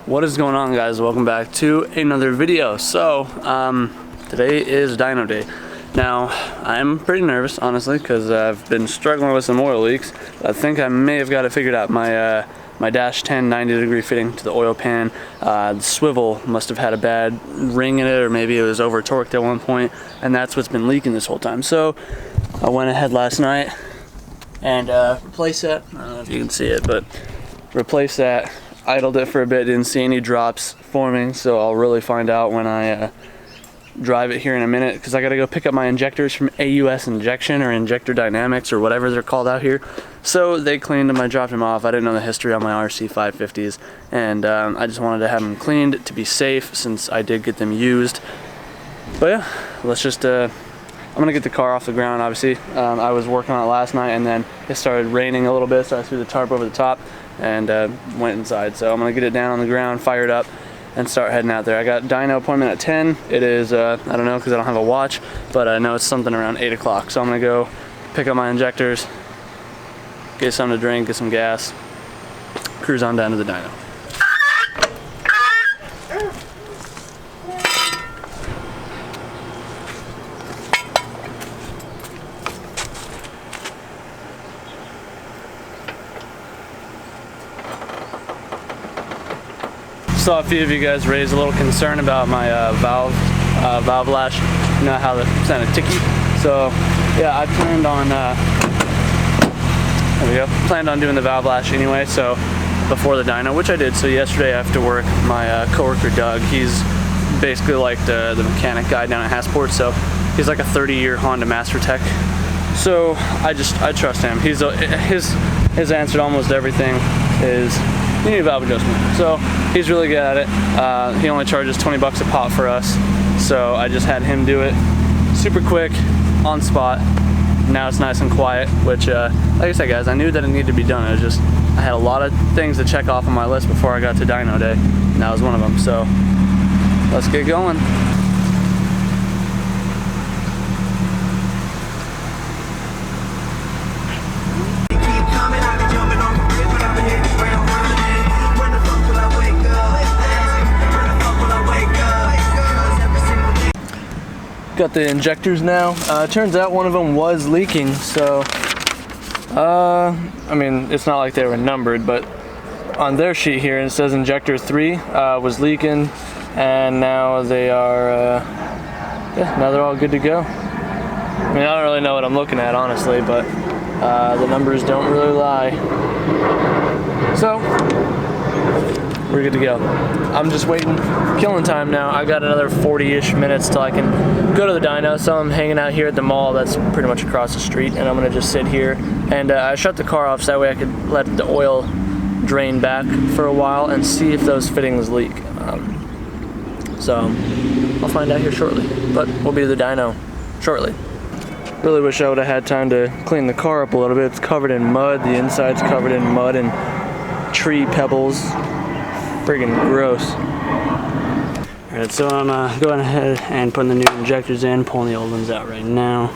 What is going on, guys? Welcome back to another video. So today is dyno day. Now I'm pretty nervous, honestly, because I've been struggling with some oil leaks. I think I may have got it figured out. My dash 10 90-degree fitting to the oil pan, the swivel must have had a bad ring in it, or maybe it was over torqued at one point, and that's what's been leaking this whole time. So I went ahead last night and replaced that. I don't know if you can see it, but replaced that. Idled it for a bit, didn't see any drops forming, so I'll really find out when I drive it here in a minute, because I gotta go pick up my injectors from AUS Injection or Injector Dynamics or whatever they're called out here. So they cleaned them, I dropped them off. I didn't know the history on my RC 550s, and I just wanted to have them cleaned to be safe since I did get them used. But yeah, let's just I'm gonna get the car off the ground. Obviously I was working on it last night, and then it started raining a little bit, so I threw the tarp over the top and went inside. So I'm gonna get it down on the ground, fired up, and start heading out there. I got dyno appointment at 10. It is I don't know, because I don't have a watch, but I know it's something around 8 o'clock. So I'm gonna go pick up my injectors, get something to drink, get some gas, cruise on down to the dyno. Saw a few of you guys raise a little concern about my valve lash. You know how it's kind of ticky. So yeah, I planned on there we go. Planned on doing the valve lash anyway. So before the dyno, which I did. So yesterday after work, my coworker Doug, he's basically like the mechanic guy down at Hassport. So he's like a 30-year Honda Master Tech. So I trust him. His answer to almost everything is, you need a valve adjustment. So he's really good at it. He only charges 20 bucks a pop for us. So I just had him do it super quick, on spot. Now it's nice and quiet, which like I said, guys, I knew that it needed to be done. It was just, I had a lot of things to check off on my list before I got to dyno day, and that was one of them. So let's get going. Got the injectors now. Turns out one of them was leaking, so I mean, it's not like they were numbered, but on their sheet here it says injector 3 was leaking, and now they are yeah, now they're all good to go. I mean, I don't really know what I'm looking at, honestly, but the numbers don't really lie. So we're good to go. I'm just waiting, killing time now. I got another 40-ish minutes till I can go to the dyno. So I'm hanging out here at the mall that's pretty much across the street, and I'm gonna just sit here. And I shut the car off so that way I could let the oil drain back for a while and see if those fittings leak. So I'll find out here shortly, but we'll be to the dyno shortly. Really wish I would have had time to clean the car up a little bit. It's covered in mud. The inside's covered in mud and tree pebbles. Friggin' gross. Alright, so I'm going ahead and putting the new injectors in, pulling the old ones out right now,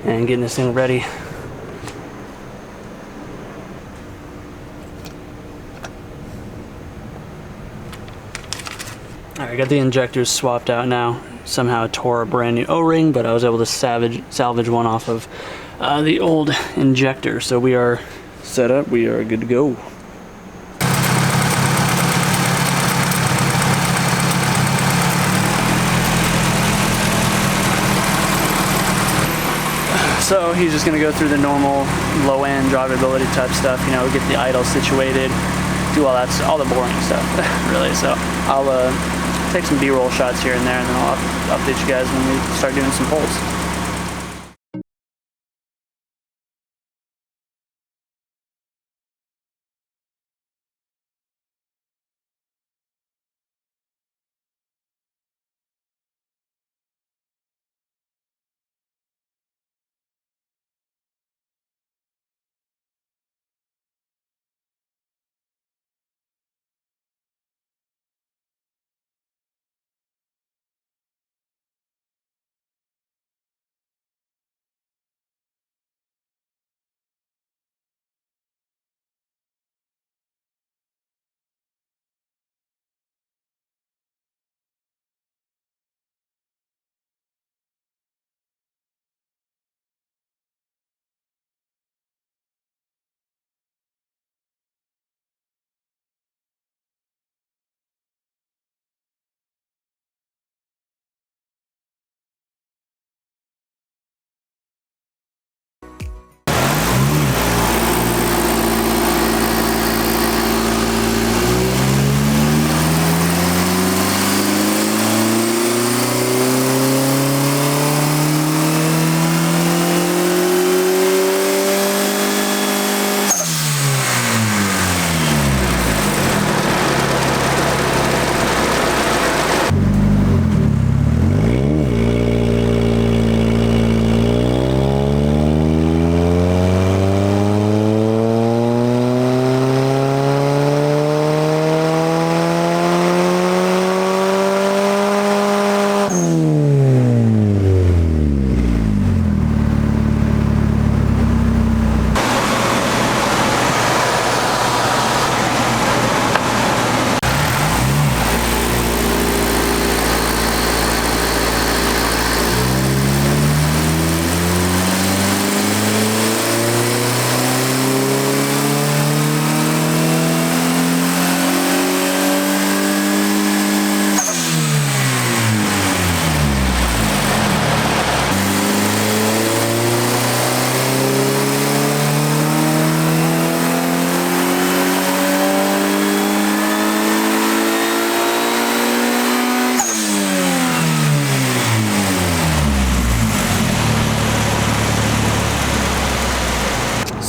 and getting this thing ready. Alright, I got the injectors swapped out now. Somehow tore a brand new O-ring, but I was able to salvage one off of the old injector. So we are set up, we are good to go. So he's just gonna go through the normal low-end drivability type stuff, you know, get the idle situated, do all that, all the boring stuff, really. So I'll take some B-roll shots here and there, and then I'll update you guys when we start doing some pulls.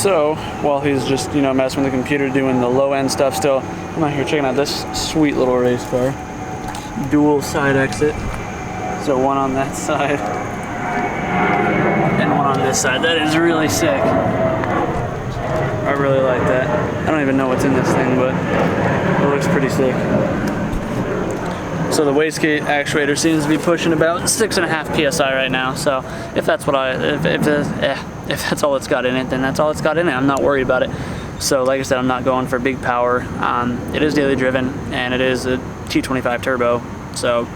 So while he's just, you know, messing with the computer, doing the low end stuff still, I'm out here checking out this sweet little race car. Dual side exit. So one on that side and one on this side. That is really sick. I really like that. I don't even know what's in this thing, but it looks pretty sick. So the wastegate actuator seems to be pushing about 6.5 psi right now. So if that's what if that's all it's got in it, then that's all it's got in it. I'm not worried about it. So like I said, I'm not going for big power. It is daily driven, and it is a T25 turbo. So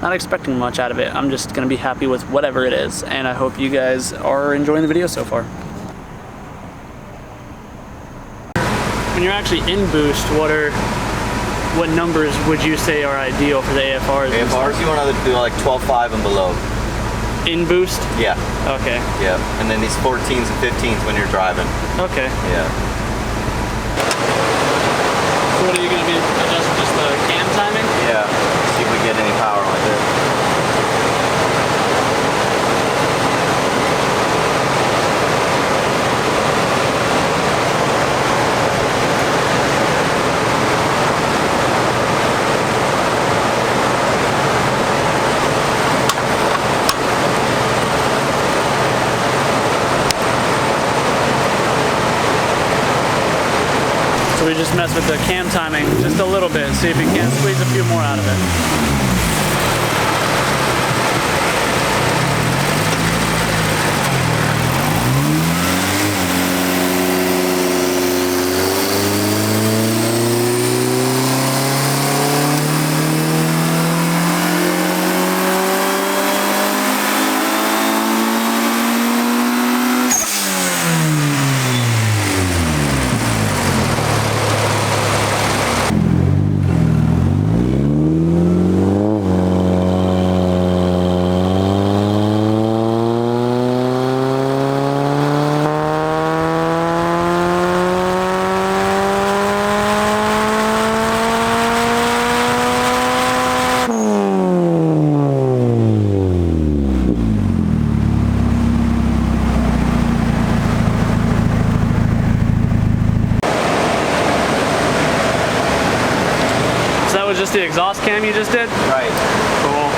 not expecting much out of it. I'm just gonna be happy with whatever it is, and I hope you guys are enjoying the video so far. When you're actually in boost, what numbers would you say are ideal for the AFRs? AFRs, you want to do like 12.5 and below. In boost? Yeah. Okay. Yeah, and then these 14s and 15s when you're driving. Okay. Yeah. So what are you going to be adjusting, just the cam timing? Yeah, see if we get any power with it. So we just mess with the cam timing just a little bit, see if we can squeeze a few more out of it. Just the exhaust cam you just did? Right. Cool.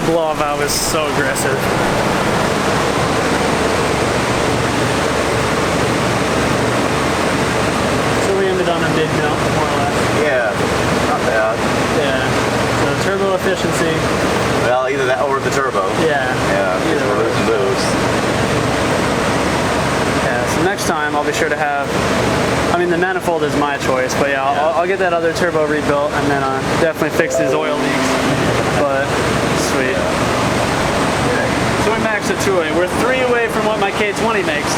Blow-off valve is so aggressive. So we ended on a mid mount, more or less. Yeah, not bad. Yeah. So turbo efficiency. Well, either that or the turbo. Yeah. Yeah, either we're losing boost. Yeah, so next time I'll be sure to have, I mean the manifold is my choice, but yeah, I'll get that other turbo rebuilt and then definitely fix these oil leaks. But sweet. So we maxed at 2 away. We're 3 away from what my K20 makes.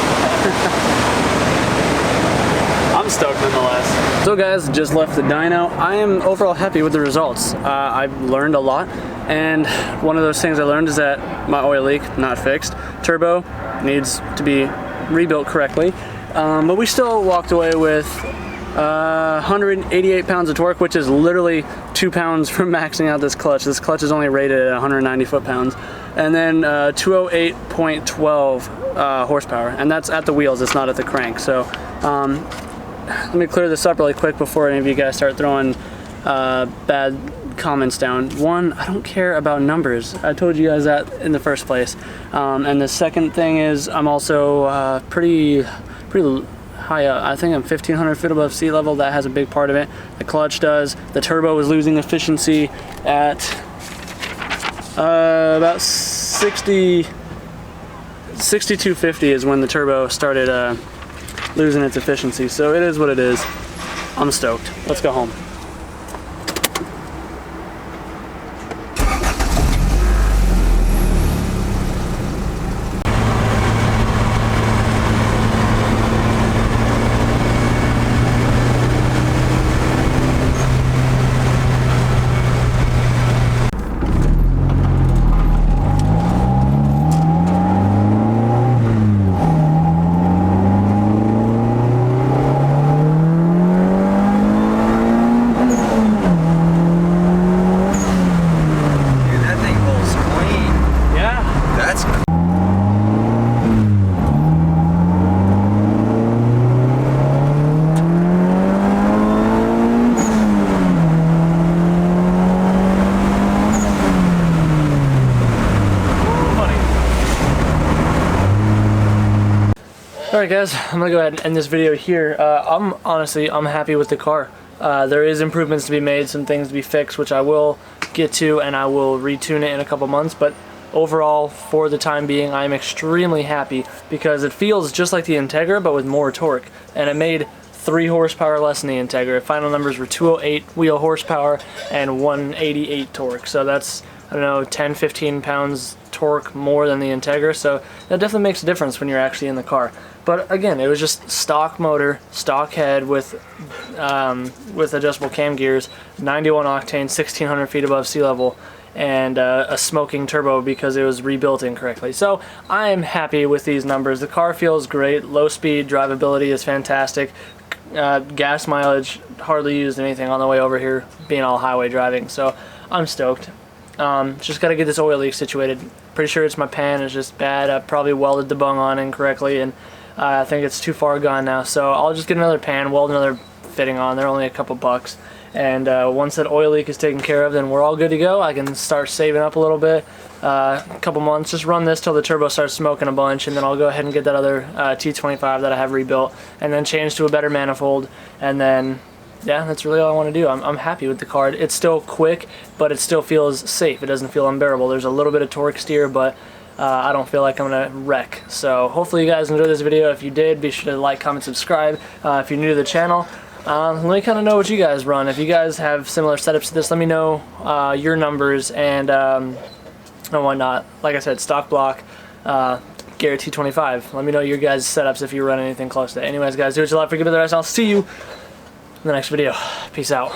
I'm stoked nonetheless. So guys, just left the dyno. I am overall happy with the results. I've learned a lot, and one of those things I learned is that my oil leak, not fixed. Turbo needs to be rebuilt correctly. But we still walked away with 188 pounds of torque, which is literally 2 pounds from maxing out this clutch. This clutch is only rated at 190 foot-pounds. And then 208.12 horsepower, and that's at the wheels, it's not at the crank. So let me clear this up really quick before any of you guys start throwing bad comments down. One, I don't care about numbers. I told you guys that in the first place. And the second thing is I'm also pretty high up. I think I'm 1,500 feet above sea level. That has a big part of it. The clutch does. The turbo is losing efficiency at about 6250 is when the turbo started losing its efficiency. So it is what it is. I'm stoked. Let's go home. Alright guys, I'm gonna go ahead and end this video here. I'm happy with the car. There is improvements to be made, some things to be fixed, which I will get to, and I will retune it in a couple months, but overall, for the time being, I'm extremely happy because it feels just like the Integra, but with more torque, and it made 3 horsepower less than the Integra. Final numbers were 208 wheel horsepower and 188 torque, so that's, I don't know, 10-15 pounds torque more than the Integra, so that definitely makes a difference when you're actually in the car. But again, it was just stock motor, stock head with adjustable cam gears, 91 octane, 1600 feet above sea level, and a smoking turbo because it was rebuilt incorrectly. So I am happy with these numbers. The car feels great. Low speed drivability is fantastic. Gas mileage, hardly used anything on the way over here, being all highway driving. So I'm stoked. Just got to get this oil leak situated. Pretty sure it's my pan. It's just bad. I probably welded the bung on incorrectly, and I think it's too far gone now. So I'll just get another pan, weld another fitting on. They're only a couple bucks. And once that oil leak is taken care of, then we're all good to go. I can start saving up a little bit, a couple months, just run this till the turbo starts smoking a bunch, and then I'll go ahead and get that other T25 that I have rebuilt, and then change to a better manifold, and then yeah, that's really all I want to do. I'm happy with the car. It's still quick, but it still feels safe. It doesn't feel unbearable. There's a little bit of torque steer, but I don't feel like I'm gonna wreck. So hopefully you guys enjoyed this video. If you did, be sure to like, comment, subscribe. If you're new to the channel, let me kind of know what you guys run. If you guys have similar setups to this, let me know your numbers and whatnot. Like I said, stock block, Garrett T25. Let me know your guys' setups if you run anything close to it. Anyways, guys, do what you love. Forget about the rest. I'll see you in the next video. Peace out.